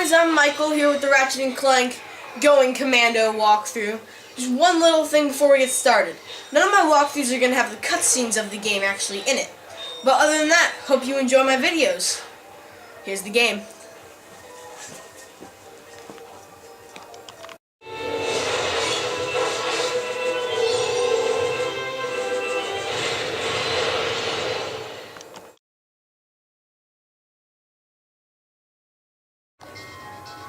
guys, I'm Michael here with the Ratchet and Clank Going Commando walkthrough. Just one little thing before we get started. None of my walkthroughs are going to have the cutscenes of the game actually in it. But other than that, hope you enjoy my videos. Here's the game.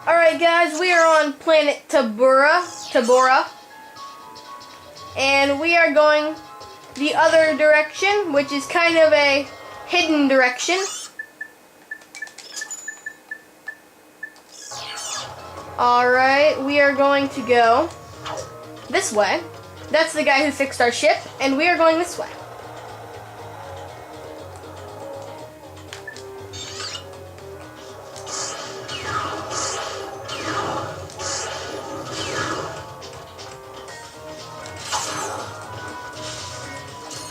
Alright guys, we are on Planet Tabora, and we are going the other direction, which is kind of a hidden direction. Alright, we are going to go this way. That's the guy who fixed our ship, and we are going this way.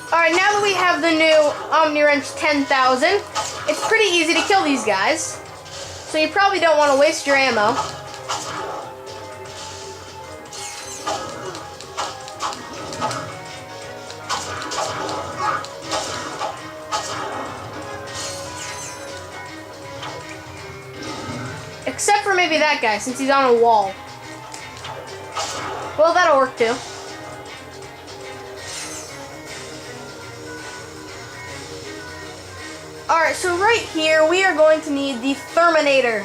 Alright, now that we have the new Omni Wrench 10,000, it's pretty easy to kill these guys. So you probably don't want to waste your ammo. Except for maybe that guy, since he's on a wall. Well, that'll work too. Alright, so right here we are going to need the Terminator,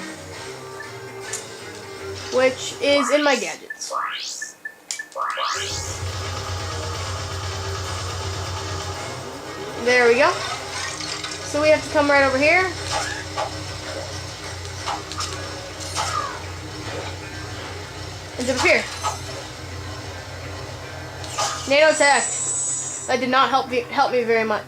which is in my gadgets. There we go. So we have to come right over here. And jump up here. NATO attack. That did not help me very much.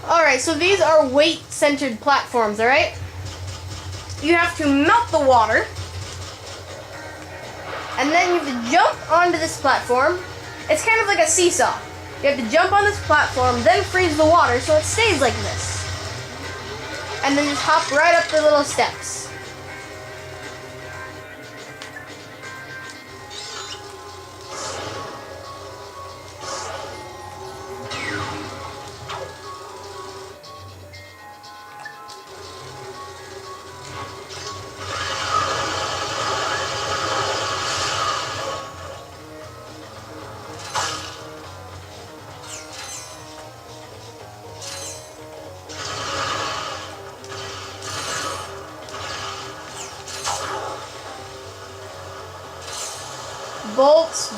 Alright, so these are weight-centered platforms, alright? You have to melt the water, and then you have to jump onto this platform. It's kind of like a seesaw. You have to jump on this platform, then freeze the water so it stays like this. And then just hop right up the little steps.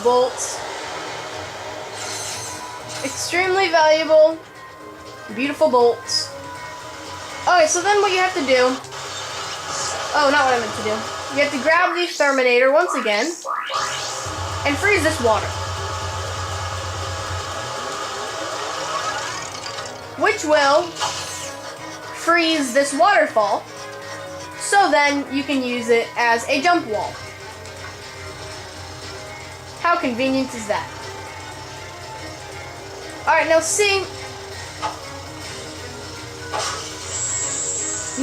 Bolts. Extremely valuable, beautiful bolts. Okay, so then what you have to do, oh, not what I meant to do. You have to grab the Terminator once again and freeze this water, which will freeze this waterfall, so then you can use it as a jump wall. How convenient is that? Alright, now see,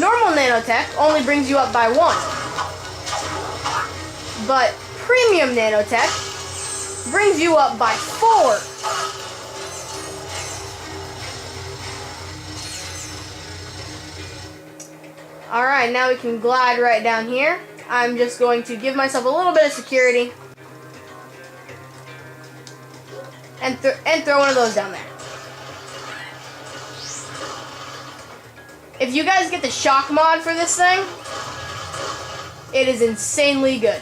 normal nanotech only brings you up by 1. But premium nanotech brings you up by 4. Alright, now we can glide right down here. I'm just going to give myself a little bit of security. And throw one of those down there. If you guys get the shock mod for this thing, it is insanely good.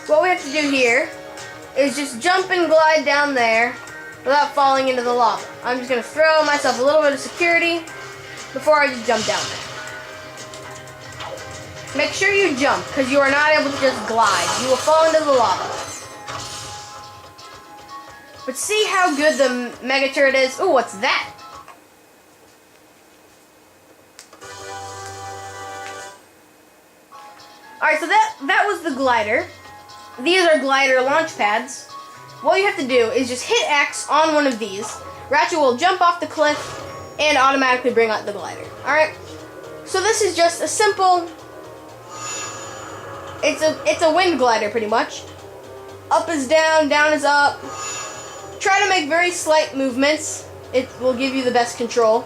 What we have to do here is just jump and glide down there without falling into the lava. I'm just going to throw myself a little bit of security before I just jump down there. Make sure you jump, because you are not able to just glide. You will fall into the lava. But see how good the Mega Turret is? Ooh, what's that? Alright, so that was the glider. These are glider launch pads. What you have to do is just hit X on one of these. Ratchet will jump off the cliff and automatically bring out the glider. Alright? So this is just a simple... It's a wind glider pretty much. Up is down, down is up. Try to make very slight movements. It will give you the best control.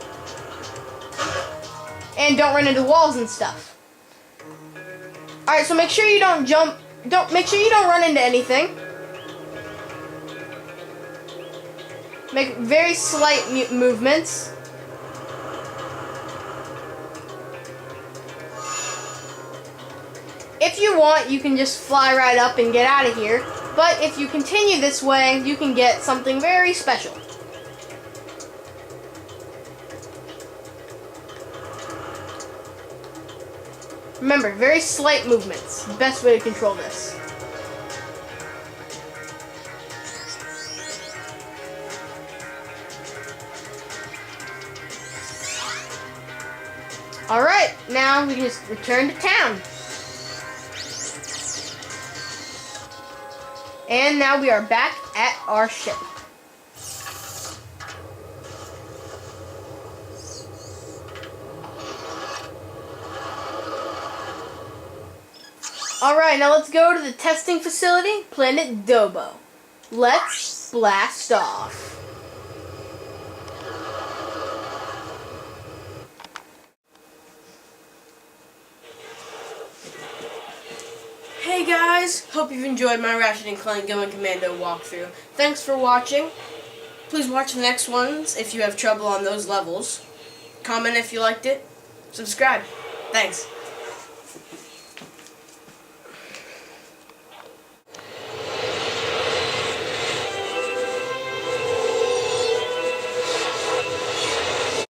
And don't run into walls and stuff. Alright, so make sure you don't jump. Make sure you don't run into anything. Make very slight movements. If you want, you can just fly right up and get out of here. But if you continue this way, you can get something very special. Remember, very slight movements. Best way to control this. Alright, now we just return to town. And now we are back at our ship. Alright, now let's go to the testing facility, Planet Tabora. Let's blast off. Hey guys, hope you've enjoyed my Ratchet and Clank Going Commando walkthrough. Thanks for watching. Please watch the next ones if you have trouble on those levels. Comment if you liked it. Subscribe. Thanks.